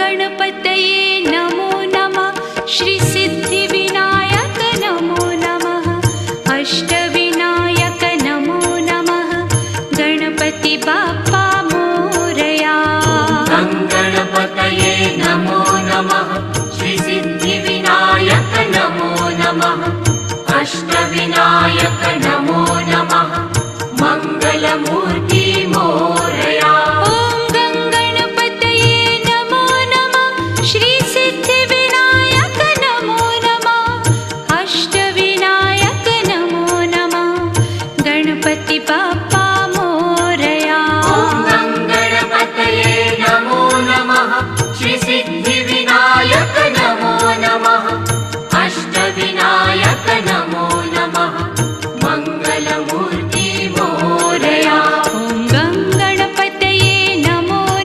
गणपतये नमो नमः। श्री सिद्धिविनायक नमो नमः। अष्टविनायक नमो नमः। गणपति बाप्पा मोरया। गणपतये नमो नमः। श्री सिद्धिविनायक नमो नमः। अष्टविनायक